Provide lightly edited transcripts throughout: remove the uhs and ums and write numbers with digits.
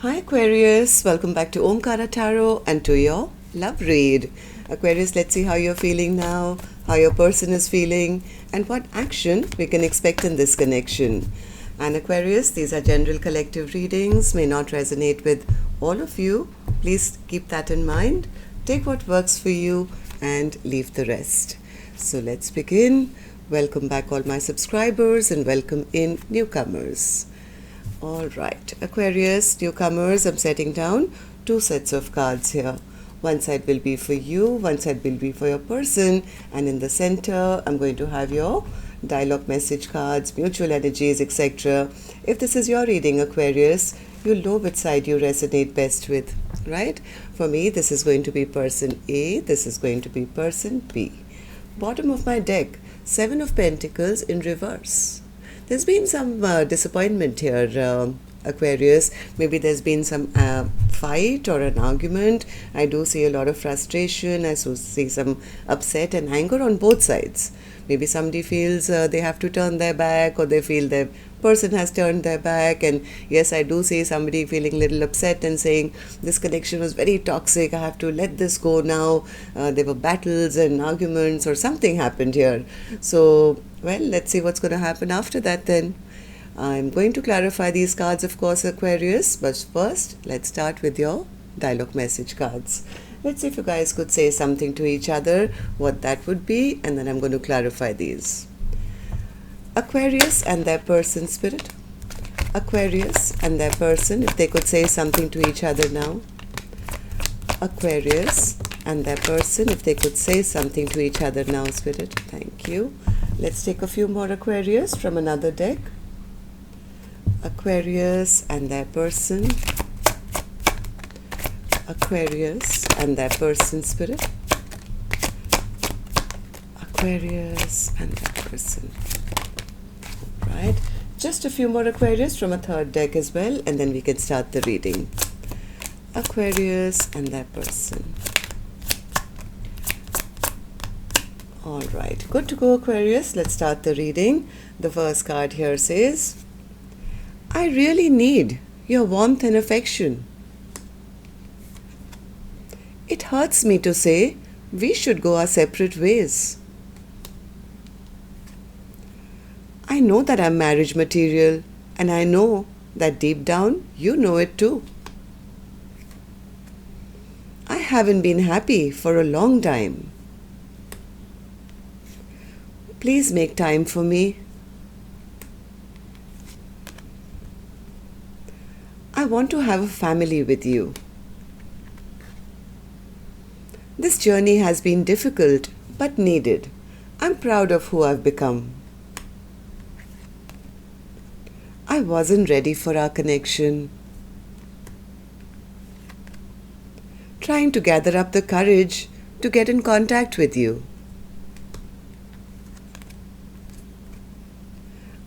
Hi Aquarius, welcome back to Omkaratarot and to your love read. Aquarius, let's see how you're feeling now, how your person is feeling, and what action we can expect in this connection. And Aquarius, these are general collective readings, may not resonate with all of you. Please keep that in mind. Take what works for you and leave the rest. So let's begin. Welcome back all my subscribers and welcome in newcomers. Alright, Aquarius, newcomers, I'm setting down 2 sets of cards here. One side will be for you, one side will be for your person, and in the center, I'm going to have your dialogue message cards, mutual energies, etc. If this is your reading, Aquarius, you'll know which side you resonate best with, right? For me, this is going to be person A, this is going to be person B. Bottom of my deck, 7 of Pentacles in reverse. There's been some disappointment here, Aquarius. Maybe there's been some fight or an argument. I do see a lot of frustration. I see some upset and anger on both sides. Maybe somebody feels they have to turn their back, or they feel their person has turned their back. And yes, I do see somebody feeling a little upset and saying, this connection was very toxic, I have to let this go now. There were battles and arguments or something happened here. So, well, let's see what's going to happen after that then. I'm going to clarify these cards, of course, Aquarius. But first, let's start with your dialogue message cards. Let's see if you guys could say something to each other, what that would be, and then I'm going to clarify these. Aquarius and their person, spirit. Aquarius and their person, if they could say something to each other now. Aquarius and their person, if they could say something to each other now, spirit. Thank you. Let's take a few more Aquarius from another deck. Aquarius and their person. Aquarius and their person, spirit. Aquarius and their person. Right, just a few more Aquarius from a third deck as well, and then we can start the reading. Aquarius and their person. Alright, good to go, Aquarius. Let's start the reading. The first card here says, I really need your warmth and affection. It hurts me to say we should go our separate ways. I know that I'm marriage material, and I know that deep down you know it too. I haven't been happy for a long time. Please make time for me. I want to have a family with you. This journey has been difficult but needed. I'm proud of who I've become. I wasn't ready for our connection. Trying to gather up the courage to get in contact with you.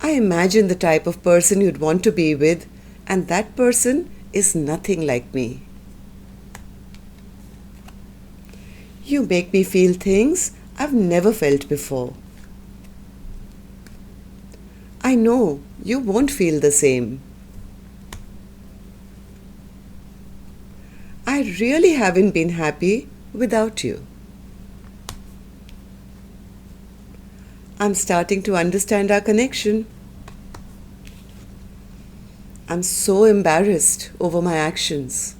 I imagine the type of person you'd want to be with, and that person is nothing like me. You make me feel things I've never felt before. I know you won't feel the same. I really haven't been happy without you. I'm starting to understand our connection. I'm so embarrassed over my actions.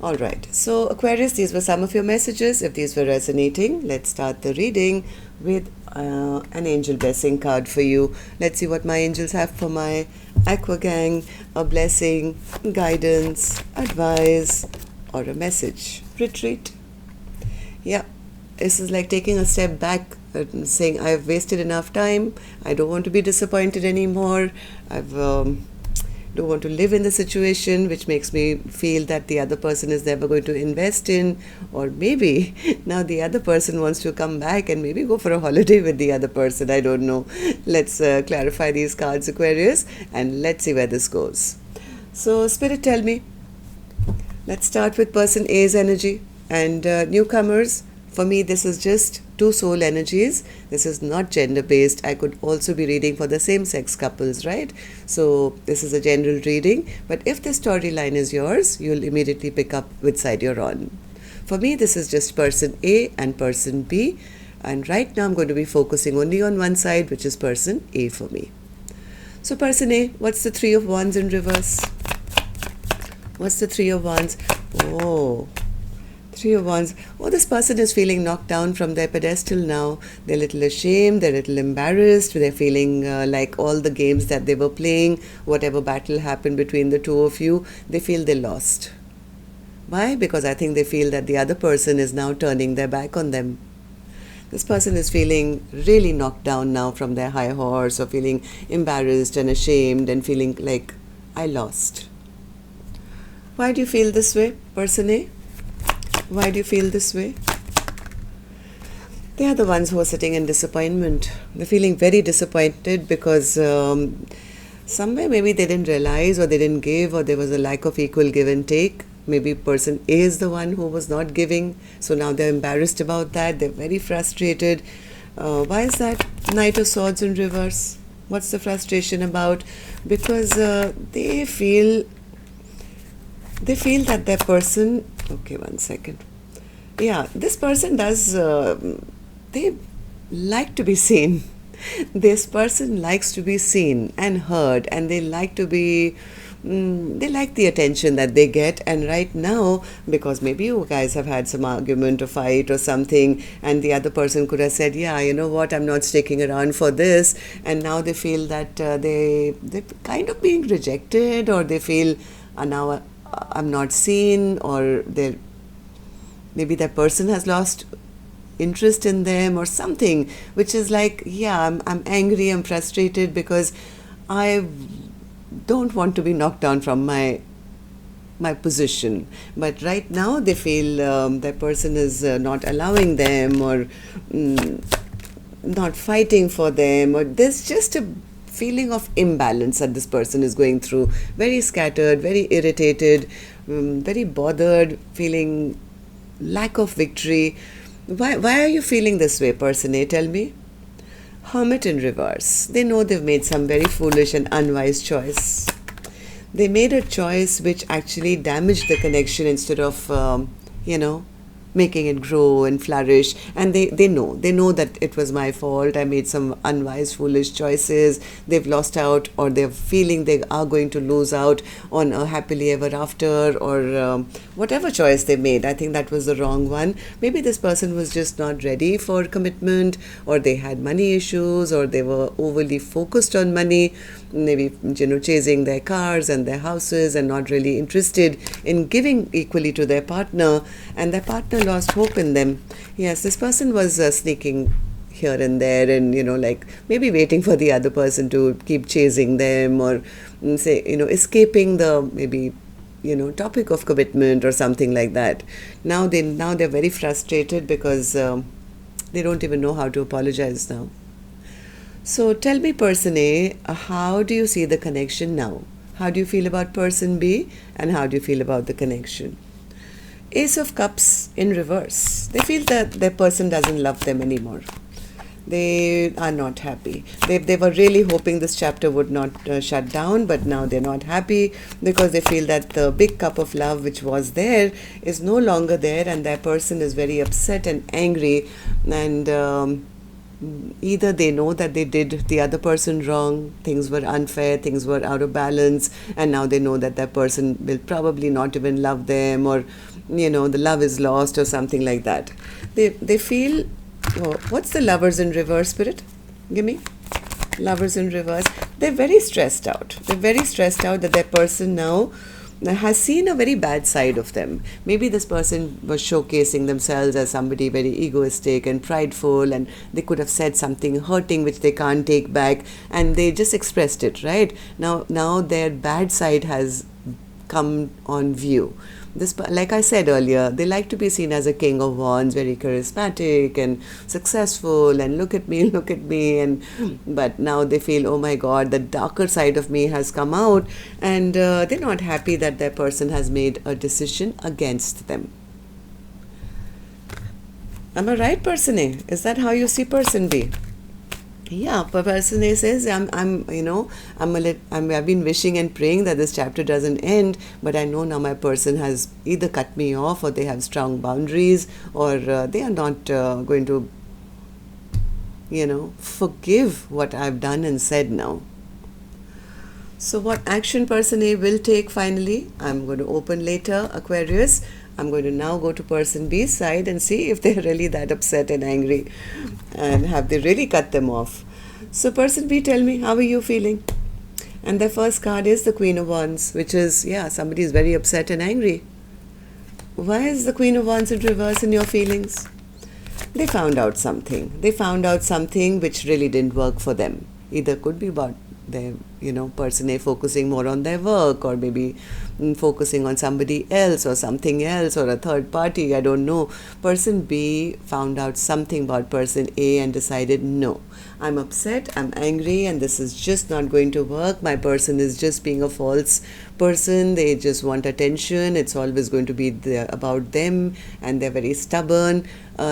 Alright, so Aquarius, these were some of your messages. If these were resonating, let's start the reading with an angel blessing card for you. Let's see what my angels have for my Aqua gang. A blessing, guidance, advice, or a message. Retreat. Yeah, this is like taking a step back and saying, I've wasted enough time. I don't want to be disappointed anymore. Don't want to live in the situation which makes me feel that the other person is never going to invest in, or maybe now the other person wants to come back and maybe go for a holiday with the other person. I don't know. Let's clarify these cards, Aquarius, and let's see where this goes. So Spirit, tell me. Let's start with person A's energy, and newcomers, For me, this is just two soul energies. This is not gender based. I could also be reading for the same sex couples, right? So this is a general reading. But if the storyline is yours, you'll immediately pick up which side you're on. For me, this is just person A and person B. And right now I'm going to be focusing only on one side, which is person A for me. So person A, what's the Three of Wands in reverse? What's the Three of Wands? Oh, Three of Wands. Oh, this person is feeling knocked down from their pedestal now. They're a little ashamed, they're a little embarrassed, they're feeling like all the games that they were playing, whatever battle happened between the two of you, they feel they lost. Why? Because I think they feel that the other person is now turning their back on them. This person is feeling really knocked down now from their high horse, or feeling embarrassed and ashamed and feeling like, I lost. Why do you feel this way, person A? Why do you feel this way? They are the ones who are sitting in disappointment. They're feeling very disappointed because somewhere maybe they didn't realize, or they didn't give, or there was a lack of equal give and take. Maybe person A is the one who was not giving, so now they're embarrassed about that. They're very frustrated. Why is that? Knight of Swords in reverse. What's the frustration about? Because they feel that their person... Okay, one second. Yeah, this person does... they like to be seen. This person likes to be seen and heard, and they like to be... they like the attention that they get. And right now, because maybe you guys have had some argument or fight or something, and the other person could have said, yeah, you know what, I'm not sticking around for this, and now they feel that they're kind of being rejected, or they feel now I'm not seen, or maybe that person has lost interest in them or something, which is like, yeah, I'm angry, I'm frustrated because I don't want to be knocked down from my position. But right now they feel that person is not allowing them, or not fighting for them, or there's just a feeling of imbalance that this person is going through. Very scattered, very irritated, very bothered, feeling lack of victory. Why are you feeling this way, person A? Tell me. Hermit in reverse. They know they've made some very foolish and unwise choice. They made a choice which actually damaged the connection instead of, making it grow and flourish. And they know that it was my fault. I made some unwise, foolish choices. They've lost out, or they're feeling they are going to lose out on a happily ever after, or whatever choice they made. I think that was the wrong one. Maybe this person was just not ready for commitment, or they had money issues, or they were overly focused on money, maybe chasing their cars and their houses and not really interested in giving equally to their partner, and their partner lost hope in them. Yes, this person was sneaking here and there, and like maybe waiting for the other person to keep chasing them, or say escaping the maybe topic of commitment or something like that. Now they're very frustrated because they don't even know how to apologize now. So tell me, person A, how do you see the connection now? How do you feel about person B, and how do you feel about the connection? Ace of Cups in reverse. They feel that their person doesn't love them anymore. They are not happy. They were really hoping this chapter would not shut down, but now they're not happy because they feel that the big cup of love which was there is no longer there, and their person is very upset and angry, and either they know that they did the other person wrong, things were unfair, things were out of balance, and now they know that that person will probably not even love them, or the love is lost or something like that. They feel... Oh, what's the Lovers in reverse, Spirit? Give me. Lovers in reverse. They're very stressed out. They're very stressed out that their person now has seen a very bad side of them. Maybe this person was showcasing themselves as somebody very egoistic and prideful, and they could have said something hurting which they can't take back, and they just expressed it, right? Now their bad side has come on view. This, like I said earlier, they like to be seen as a king of wands, very charismatic and successful, and look at me, and but now they feel, oh my God, the darker side of me has come out, and they're not happy that their person has made a decision against them. Am I right, person A? Is that how you see person B? Yeah, person A says, I've been wishing and praying that this chapter doesn't end, but I know now my person has either cut me off, or they have strong boundaries, or they are not going to, forgive what I've done and said now. So what action person A will take finally? I'm going to open later, Aquarius. I'm going to now go to person B's side and see if they're really that upset and angry, and have they really cut them off. So person B, tell me, how are you feeling? And their first card is the Queen of Wands, which is, somebody is very upset and angry. Why is the Queen of Wands in reverse in your feelings? They found out something. They found out something which really didn't work for them. Either could be about their, person A focusing more on their work, or maybe focusing on somebody else or something else, or a third party, I don't know. Person B found out something about person A and decided, no, I'm upset, I'm angry, and this is just not going to work. My person is just being a false person. They just want attention. It's always going to be about them, and they're very stubborn.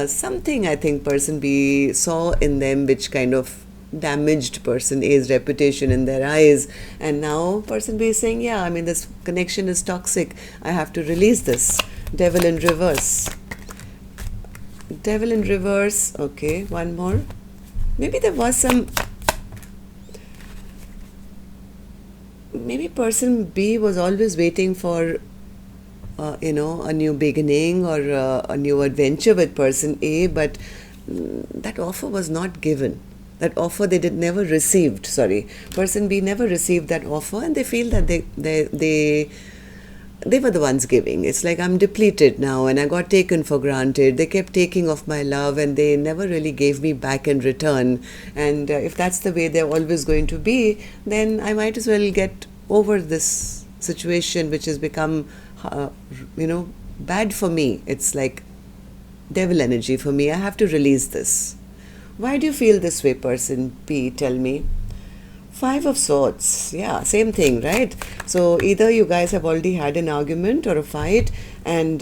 Something I think person B saw in them which kind of damaged person A's reputation in their eyes, and now person B is saying, this connection is toxic, I have to release this. Devil in reverse. Devil in reverse. Okay, one more. Maybe there was maybe person B was always waiting for a new beginning, or a new adventure with person A, but that offer was not given. That offer they never received. Person B never received that offer, and they feel that they were the ones giving. It's like, I'm depleted now, and I got taken for granted. They kept taking of my love, and they never really gave me back in return. And if that's the way they're always going to be, then I might as well get over this situation, which has become, bad for me. It's like devil energy for me. I have to release this. Why do you feel this way, person B? Tell me. 5 of Swords. Yeah, same thing, right? So either you guys have already had an argument or a fight, and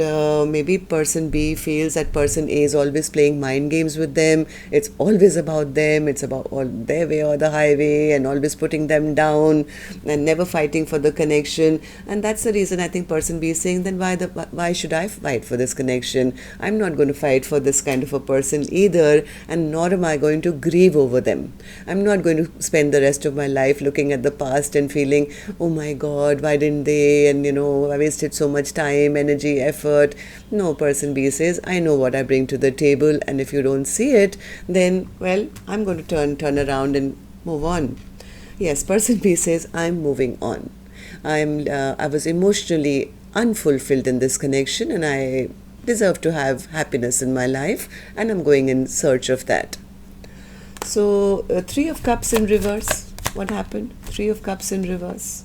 maybe person B feels that person A is always playing mind games with them. It's always about them. It's about all their way or the highway, and always putting them down and never fighting for the connection. And that's the reason I think person B is saying, then why should I fight for this connection? I'm not going to fight for this kind of a person either, and nor am I going to grieve over them. I'm not going to spend the rest of my life looking at the past and feeling, oh my God, why didn't they? And I wasted so much time, energy, effort. No, person B says, I know what I bring to the table, and if you don't see it, then, well, I'm going to turn around and move on. Yes, person B says, I'm moving on. I was emotionally unfulfilled in this connection, and I deserve to have happiness in my life, and I'm going in search of that. So 3 of Cups in reverse. What happened? 3 of Cups in reverse.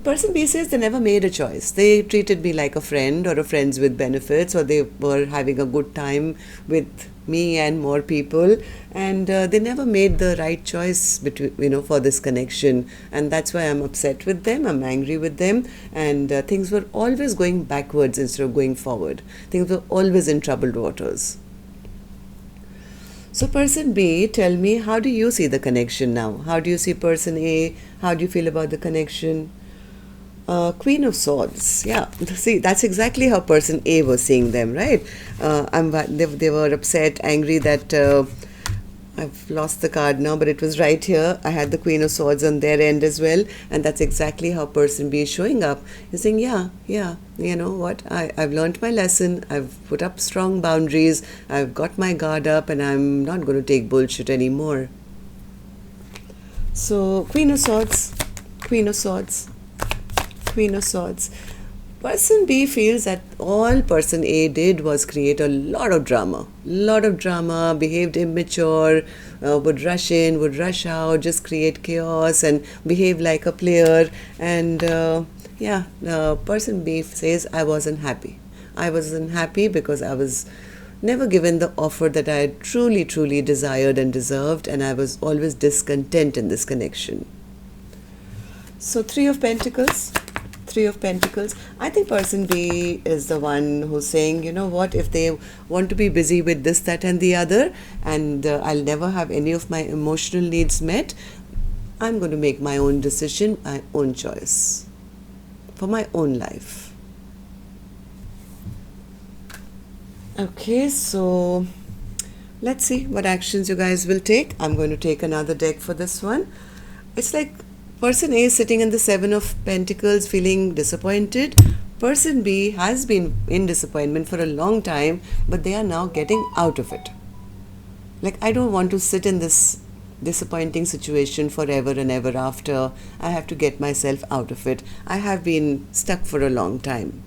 Person B says they never made a choice. They treated me like a friend, or a friends with benefits, or they were having a good time with me and more people, and they never made the right choice between, for this connection, and that's why I'm upset with them. I'm angry with them, and things were always going backwards instead of going forward. Things were always in troubled waters. So person B, tell me, how do you see the connection now? How do you see person A? How do you feel about the connection? Queen of Swords. Yeah, see, that's exactly how person A was seeing them, right? They were upset, angry that I've lost the card now, but it was right here. I had the Queen of Swords on their end as well, and that's exactly how person B is showing up. He's saying, yeah, you know what? I've learned my lesson. I've put up strong boundaries. I've got my guard up, and I'm not going to take bullshit anymore. So, Queen of Swords, Queen of Swords, Queen of Swords. Person B feels that all person A did was create a lot of drama, behaved immature, would rush in, would rush out, just create chaos and behave like a player. And person B says, I wasn't happy. I wasn't happy because I was never given the offer that I truly, truly desired and deserved, and I was always discontent in this connection. So 3 of Pentacles. Three of Pentacles. I think person B is the one who's saying, you know what, if they want to be busy with this, that and the other, and I'll never have any of my emotional needs met, I'm going to make my own decision, my own choice for my own life. Okay, so let's see what actions you guys will take. I'm going to take another deck for this one. It's like person A is sitting in the Seven of Pentacles feeling disappointed. Person B has been in disappointment for a long time, but they are now getting out of it. Like, I don't want to sit in this disappointing situation forever and ever after. I have to get myself out of it. I have been stuck for a long time.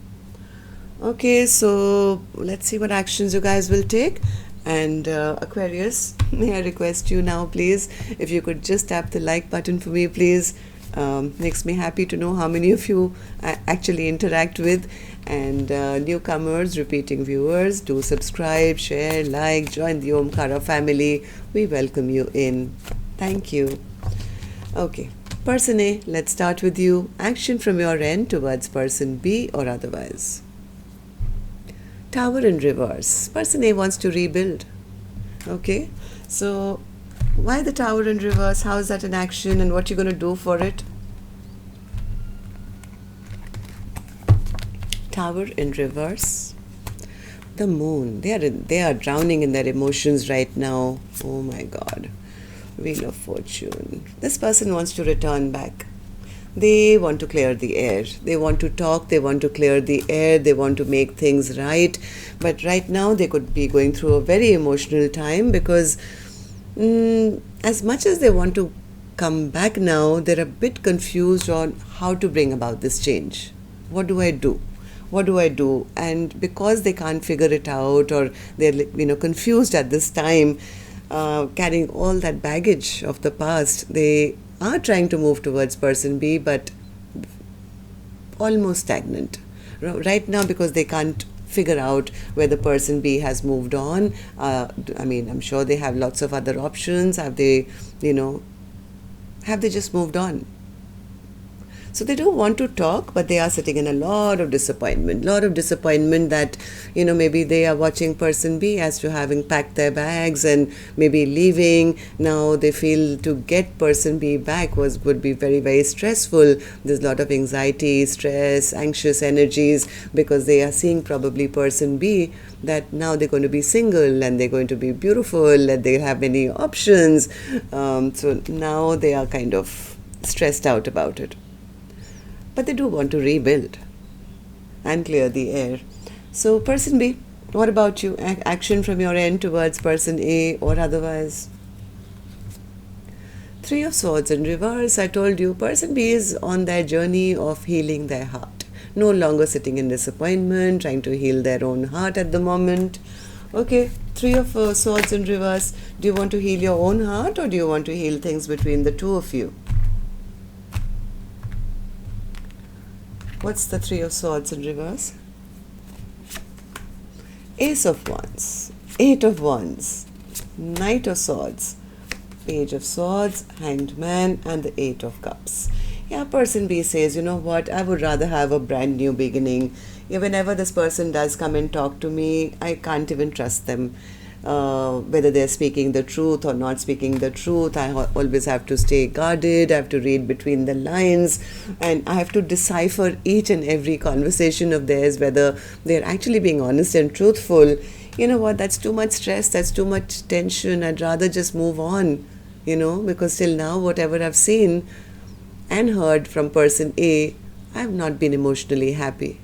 Okay, so let's see what actions you guys will take. And Aquarius, may I request you now, please, if you could just tap the like button for me, please. Makes me happy to know how many of you I actually interact with. And newcomers, repeating viewers, do subscribe, share, like, join the Omkara family. We welcome you in. Thank you. Okay, person A, let's start with you. Action from your end towards person B or otherwise. Tower in reverse. Person A wants to rebuild. Okay, so why the Tower in reverse? How is that an action and what you're going to do for it? Tower in reverse. The Moon. They are drowning in their emotions right now. Oh my God. Wheel of Fortune. This person wants to return back. They want to clear the air. They want to talk. They want to clear the air. They want to make things right. But right now they could be going through a very emotional time because as much as they want to come back now, they're a bit confused on how to bring about this change. What do I do? What do I do? And because they can't figure it out, or they're confused at this time, carrying all that baggage of the past, they are trying to move towards person B, but almost stagnant right now because they can't figure out whether person B has moved on. I'm sure they have lots of other options. Have they just moved on? So they don't want to talk, but they are sitting in a lot of disappointment. That, maybe they are watching person B as to having packed their bags and maybe leaving. Now they feel to get person B back would be very, very stressful. There's a lot of anxiety, stress, anxious energies because they are seeing probably person B that now they're going to be single and they're going to be beautiful and they have many options. So now they are kind of stressed out about it. But they do want to rebuild and clear the air. So person B, what about you? Action from your end towards person A or otherwise. Three of Swords in reverse. I told you, person B is on their journey of healing their heart. No longer sitting in disappointment, trying to heal their own heart at the moment. Okay, Three of Swords in reverse. Do you want to heal your own heart or do you want to heal things between the two of you? What's the Three of Swords in reverse? Ace of Wands, Eight of Wands, Knight of Swords, Page of Swords, Hanged Man, and the Eight of Cups. Yeah, person B says, you know what, I would rather have a brand new beginning. Yeah, whenever this person does come and talk to me, I can't even trust them. Whether they're speaking the truth or not speaking the truth, I always have to stay guarded. I have to read between the lines and I have to decipher each and every conversation of theirs, whether they're actually being honest and truthful. You know what, that's too much stress, that's too much tension. I'd rather just move on, because till now whatever I've seen and heard from person A, I have not been emotionally happy.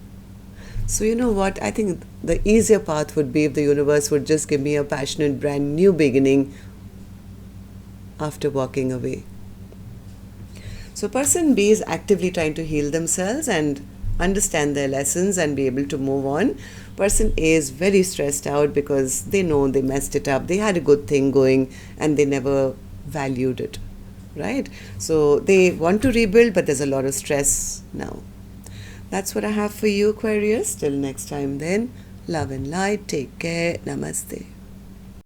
So you know what, I think the easier path would be if the universe would just give me a passionate brand new beginning after walking away. So person B is actively trying to heal themselves and understand their lessons and be able to move on. Person A is very stressed out because they know they messed it up. They had a good thing going and they never valued it, right? So they want to rebuild, but there's a lot of stress now. That's what I have for you, Aquarius. Till next time then, love and light. Take care. Namaste.